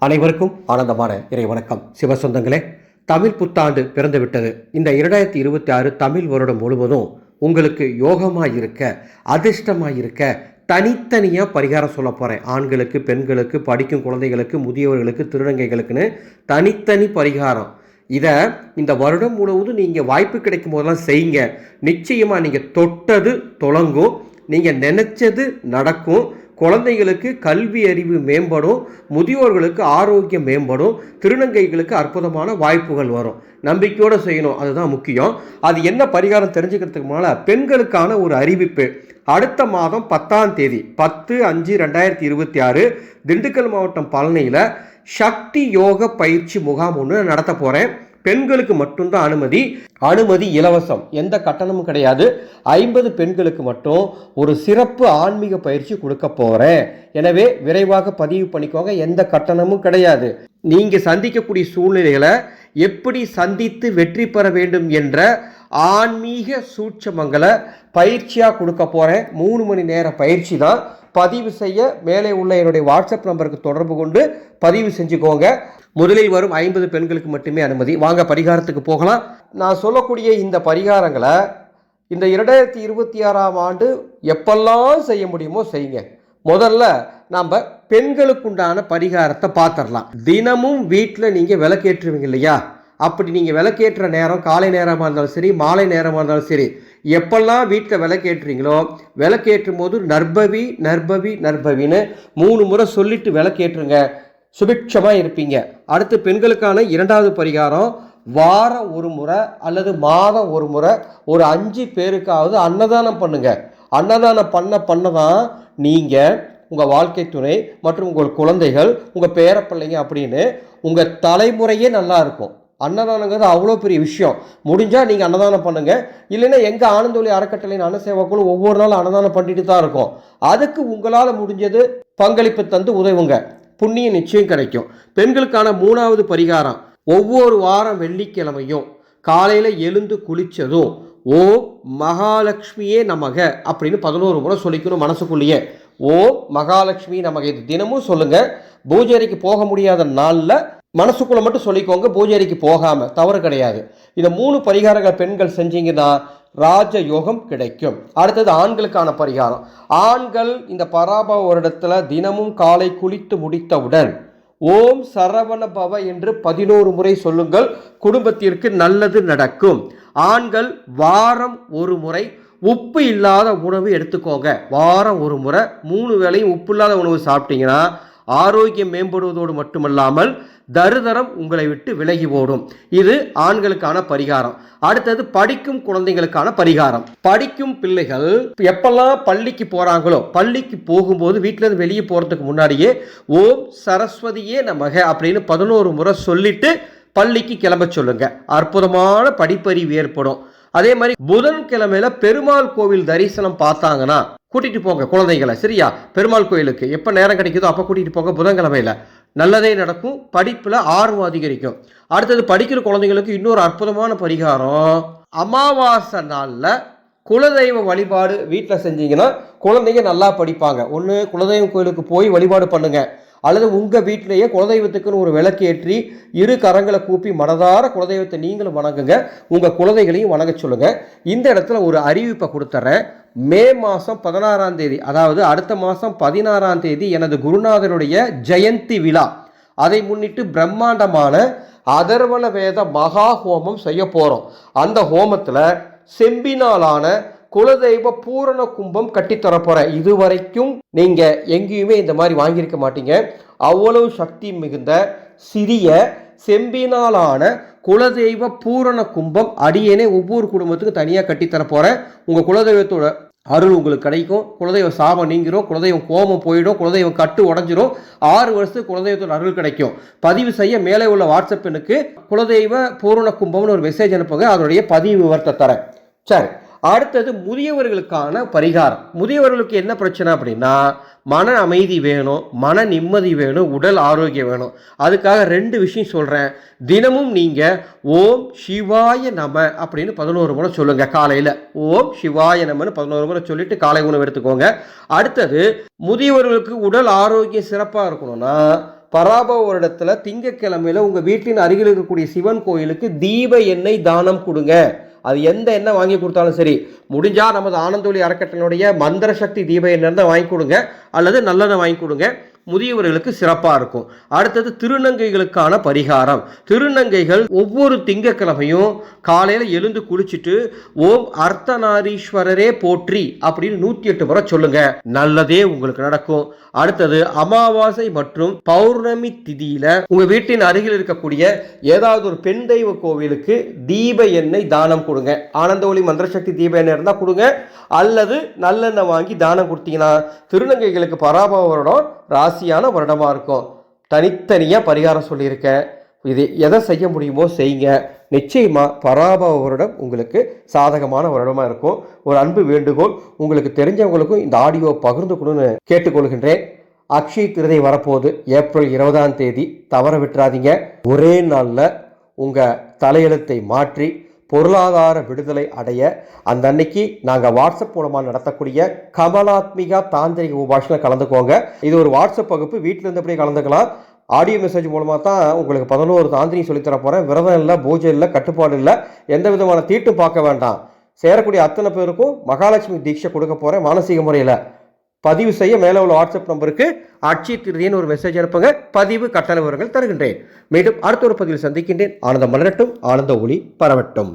அனைவருக்கும் ஆனந்தமான இறை வணக்கம். சிவசொந்தங்களே, தமிழ் புத்தாண்டு பிறந்து விட்டது. இந்த 2026 தமிழ் வருடம் முழுவதும் உங்களுக்கு யோகமாக இருக்க, அதிர்ஷ்டமாக இருக்க தனித்தனியாக பரிகாரம் சொல்ல போகிறேன். ஆண்களுக்கு, பெண்களுக்கு, படிக்கும் குழந்தைகளுக்கு, முதியவர்களுக்கு, திருநங்கைகளுக்குன்னு தனித்தனி பரிகாரம். இதை இந்த வருடம் முழுவதும் நீங்கள் வாய்ப்பு கிடைக்கும் போதெல்லாம் செய்யுங்க. நிச்சயமாக நீங்கள் தொட்டது தொடங்கும், நீங்கள் நினச்சது நடக்கும். குழந்தைகளுக்கு கல்வி அறிவு மேம்படும், முதியோர்களுக்கு ஆரோக்கியம் மேம்படும், திருநங்கைகளுக்கு அற்புதமான வாய்ப்புகள் வரும். நம்பிக்கையோடு செய்யணும், அதுதான் முக்கியம். அது என்ன பரிகாரம் தெரிஞ்சுக்கிறதுக்கு மேலே பெண்களுக்கான ஒரு அறிவிப்பு. அடுத்த மாதம் 10ஆம் தேதி 10/5/2026 திண்டுக்கல் மாவட்டம் பழனியில் சக்தி யோக பயிற்சி முகாம் ஒன்று நடத்த போகிறேன். பெண்களுக்கு மட்டும்தான் அனுமதி இலவசம், எந்த கட்டணமும் கிடையாது. 50 பெண்களுக்கு மட்டும் ஒரு சிறப்பு ஆன்மீக பயிற்சி கொடுக்க போகிறேன். எனவே விரைவாக பதிவு பண்ணிக்கோங்க, எந்த கட்டணமும் கிடையாது. நீங்கள் சந்திக்கக்கூடிய சூழ்நிலைகளை எப்படி சந்தித்து வெற்றி பெற வேண்டும் என்ற ஆன்மீக சூட்சமங்களை பயிற்சியாக கொடுக்க போகிறேன். 3 மணி நேர பயிற்சி தான். பதிவு செய்ய மேலே உள்ள என்னுடைய வாட்ஸ்அப் நம்பருக்கு தொடர்பு கொண்டு பதிவு செஞ்சுக்கோங்க. முதலில் வரும் 50 பெண்களுக்கு மட்டுமே அனுமதி. வாங்க பரிகாரத்துக்கு போகலாம். நான் சொல்லக்கூடிய இந்த பரிகாரங்களை இந்த 2026ஆம் ஆண்டு எப்பெல்லாம் செய்ய முடியுமோ செய்யுங்க. முதல்ல நாம் பெண்களுக்குண்டான பரிகாரத்தை பார்த்துடலாம். தினமும் வீட்டில் நீங்கள் விளக்கேற்றுவீங்க இல்லையா? அப்படி நீங்கள் விளக்கேற்ற நேரம் காலை நேரமாக இருந்தாலும் சரி, மாலை நேரமாக இருந்தாலும் சரி, எப்பெல்லாம் வீட்டில் விளக்கேற்றுறீங்களோ விளக்கேற்றும் போது நற்பவி நற்பவி நற்பவின்னு 3 முறை சொல்லிட்டு விளக்கேற்றுங்க. சுபிட்சமாக இருப்பீங்க. அடுத்து பெண்களுக்கான 2வது பரிகாரம், வாரம் ஒரு முறை அல்லது மாதம் ஒரு முறை ஒரு 5 பேருக்காவது அன்னதானம் பண்ணுங்க. அன்னதானம் பண்ண தான் நீங்கள், உங்கள் வாழ்க்கை துணை மற்றும் உங்கள் குழந்தைகள், உங்கள் பேரப்பிள்ளைங்க அப்படின்னு உங்கள் தலைமுறையே நல்லா இருக்கும். அன்னதானங்கிறது அவ்வளோ பெரிய விஷயம். முடிஞ்சால் நீங்கள் அன்னதானம் பண்ணுங்கள். இல்லைன்னா எங்கள் ஆனந்தொலி அறக்கட்டளையின் அன்னசேவாக்குழு ஒவ்வொரு நாளும் அன்னதானம் பண்ணிட்டு தான் இருக்கும். அதுக்கு உங்களால் முடிஞ்சது பங்களிப்பு தந்து உதவுங்க. புண்ணியம் நிச்சயம் கிடைக்கும். பெண்களுக்கான 3வது பரிகாரம், ஒவ்வொரு வாரம் வெள்ளிக்கிழமையும் காலையில் எழுந்து குளித்ததும் ஓம் மகாலட்சுமியே நமக அப்படின்னு 11 முறை சொல்லிக்கணும் மனசுக்குள்ளேயே. ஓம் மகாலட்சுமி நமக. இது தினமும் சொல்லுங்கள். பூஜை அறைக்கு போக முடியாத நாளில் மனசுக்குள்ளே மட்டும் சொல்லிக்கோங்க, பூஜை அறைக்கு போகாமல், தவறு கிடையாது. இந்த 3 பரிகாரங்கள் பெண்கள் செஞ்சீங்கன்னா ராஜ யோகம் கிடைக்கும். அடுத்தது ஆண்களுக்கான பரிகாரம். ஆண்கள் இந்த பராபவ வருடத்தில் தினமும் காலை குளித்து முடித்தவுடன் ஓம் சரவண பவ என்று 11 முறை சொல்லுங்கள். குடும்பத்திற்கு நல்லது நடக்கும். ஆண்கள் வாரம் ஒரு முறை உப்பு இல்லாத உணவு எடுத்துக்கோங்க. வாரம் ஒரு முறை 3 வேளையும் உப்பு இல்லாத உணவு சாப்பிட்டீங்கன்னா ஆரோக்கியம் மேம்படுவதோடு மட்டுமல்லாமல் தருதரம் உங்களை விட்டு விலகி ஓடும். இது ஆண்களுக்கான பரிகாரம். அடுத்தது படிக்கும் குழந்தைகளுக்கான பரிகாரம். படிக்கும் பிள்ளைகள் எப்பெல்லாம் பள்ளிக்கு போகிறாங்களோ, பள்ளிக்கு போகும்போது வீட்டிலேருந்து வெளியே போகிறதுக்கு முன்னாடியே ஓம் சரஸ்வதியே நமக அப்படின்னு 11 முறை சொல்லிட்டு பள்ளிக்கு கிளம்ப சொல்லுங்க. அற்புதமான படிப்பறிவு ஏற்படும். அதே மாதிரி புதன்கிழமையில பெருமாள் கோவில் தரிசனம் பார்த்தாங்கன்னா கூட்டிட்டு போங்க குழந்தைகளை. சரியா? பெருமாள் கோயிலுக்கு எப்போ நேரம் கிடைக்குதோ அப்போ கூட்டிட்டு போங்க. புதன்கிழமையில நல்லதே நடக்கும், படிப்பில் ஆர்வம் அதிகரிக்கும். அடுத்தது படிக்கிற குழந்தைங்களுக்கு இன்னொரு அற்புதமான பரிகாரம், அமாவாசை நாளில் குலதெய்வ வழிபாடு வீட்டில் செஞ்சீங்கன்னா குழந்தைங்க நல்லா படிப்பாங்க. ஒன்று குலதெய்வம் கோயிலுக்கு போய் வழிபாடு பண்ணுங்க, அல்லது உங்கள் வீட்டிலேயே குலதெய்வத்துக்குன்னு ஒரு விளக்கேற்றி 2 கரங்களை கூப்பி மனதார குலதெய்வத்தை நீங்களும் வணங்குங்க. உங்கள் குலதைகளையும் வணங்க சொல்லுங்கள். இந்த இடத்துல ஒரு அறிவிப்பை கொடுத்துட்றேன். மே மாதம் 16ஆம் தேதி, அதாவது அடுத்த மாதம் 16ஆம் தேதி எனது குருநாதருடைய ஜெயந்தி விழா. அதை முன்னிட்டு பிரம்மாண்டமான அதர்வண வேத மகா ஹோமம் செய்ய போகிறோம். அந்த ஹோமத்தில் செம்பினாலான குலதெய்வ பூரண கும்பம் கட்டித்தர போகிறேன். இதுவரைக்கும் நீங்கள் எங்கேயுமே இந்த மாதிரி வாங்கியிருக்க மாட்டீங்க. அவ்வளவு சக்தி மிகுந்த சிறிய செம்பினாலான குலதெய்வ பூரண கும்பம் அடியேனே ஒவ்வொரு குடும்பத்துக்கும் தனியாக கட்டித்தர போகிறேன். உங்கள் குலதெய்வத்தோட அருள் உங்களுக்கு கிடைக்கும். குலதெய்வ சாபம் நீங்கிரும், குலதெய்வம் கோபம் போயிடும், குலதெய்வம் கட்டு உடஞ்சிரும். 6 வருஷத்துக்கு குலதெய்வத்தோட அருள் கிடைக்கும். பதிவு செய்ய மேலே உள்ள வாட்ஸ்அப் எண்ணுக்கு குலதெய்வ பூரண கும்பம்னு ஒரு மெசேஜ் அனுப்புங்க. அதனுடைய பதிவு விவரத்தை தரேன். சரி, அடுத்தது முதியவர்களுக்கான பரிகாரம். முதியவர்களுக்கு என்ன பிரச்சனை அப்படின்னா, மன அமைதி வேணும், மன நிம்மதி வேணும், உடல் ஆரோக்கியம் வேணும். அதுக்காக 2 விஷயம் சொல்கிறேன். தினமும் நீங்கள் ஓம் சிவாய நம அப்படின்னு 11 முறை சொல்லுங்கள். காலையில் ஓம் சிவாய நமன்னு 11 முறை சொல்லிட்டு காலை உணவு எடுத்துக்கோங்க. அடுத்தது முதியவர்களுக்கு உடல் ஆரோக்கியம் சிறப்பாக இருக்கணும்னா பராபவ வருடத்துல திங்கட்கிழமையில உங்க வீட்டின் அருகில் இருக்கக்கூடிய சிவன் கோயிலுக்கு தீப எண்ணெய் தானம் கொடுங்க. அது எந்த எண்ணெய் வாங்கி கொடுத்தாலும் சரி, முடிஞ்சா நமது ஆனந்தொலி அறக்கட்டளையுடைய மந்திர சக்தி தீப எண்ணெய் தான் வாங்கி கொடுங்க, அல்லது நல்லெண்ணெய் வாங்கி கொடுங்க. முதியவர்களுக்கு சிறப்பாக இருக்கும். அடுத்தது திருநங்கைகளுக்கான பரிகாரம். திருநங்கைகள் ஒவ்வொரு திங்கட்கிழமையும் காலையில் எழுந்து குளிச்சுட்டு ஓம் அர்த்தநாரீஸ்வரரே போற்றி அப்படின்னு 108 முறை சொல்லுங்க. நல்லதே உங்களுக்கு நடக்கும். அடுத்தது அமாவாசை மற்றும் பௌர்ணமி திதியில உங்க வீட்டின் அருகில் இருக்கக்கூடிய ஏதாவது ஒரு பெண் தெய்வ கோவிலுக்கு தீப எண்ணெய் தானம் கொடுங்க. ஆனந்த ஒளி மந்திரசக்தி தீப எண்ணெய் இருந்தா கொடுங்க, அல்லது நல்லெண்ணெய் வாங்கி தானம் கொடுத்தீங்கன்னா திருநங்கைகளுக்கு பராபவ வருடம் ராசியான வருடமா இருக்கும். தனித்தனியா பரிகாரம் சொல்லியிருக்கேன். இது எதை செய்ய முடியுமோ செய்யுங்க. நிச்சயமா பராபவ வருடம் உங்களுக்கு சாதகமான வருடமா இருக்கும். ஒரு அன்பு வேண்டுகோள், உங்களுக்கு தெரிஞ்சவங்களுக்கும் இந்த ஆடியோ பகிர்ந்து கொடுன்னு கேட்டுக்கொள்கின்றேன். அக்ஷய திருதை வரப்போகுது, ஏப்ரல் 20ஆம் தேதி. தவற விட்டுறாதீங்க. ஒரே நாளில் உங்கள் தலையெழுத்தை மாற்றி பொருளாதார விடுதலை அடைய அந்த அன்னைக்கு நாங்கள் வாட்ஸ்அப் மூலமாக நடத்தக்கூடிய கமலாத்மிகா தாந்திரிக உபாஷனில் கலந்துக்கோங்க. இது ஒரு வாட்ஸ்அப் வகுப்பு, வீட்டில் இருந்தபடியே கலந்துக்கலாம். ஆடியோ மெசேஜ் மூலமாக தான் உங்களுக்கு 11 தாந்திரிகம் சொல்லித்தர போகிறேன். விரதம் இல்லை, பூஜை இல்லை, கட்டுப்பாடு இல்லை, எந்த விதமான தீட்டும் பார்க்க வேண்டாம். சேரக்கூடிய அத்தனை பேருக்கும் மகாலட்சுமி தீட்சை கொடுக்க போகிறேன் மானசீக முறையில். பதிவு செய்ய மேலே உள்ள வாட்ஸ்அப் நம்பருக்கு அட்சய திருதின்னு ஒரு மெசேஜ் அனுப்புங்க. பதிவு கட்டண விவரங்கள் தருகின்றேன். மீண்டும் அடுத்த ஒரு பதிவில் சந்திக்கின்றேன். ஆனந்தம் மலரட்டும், ஆனந்த ஒளி பரவட்டும்.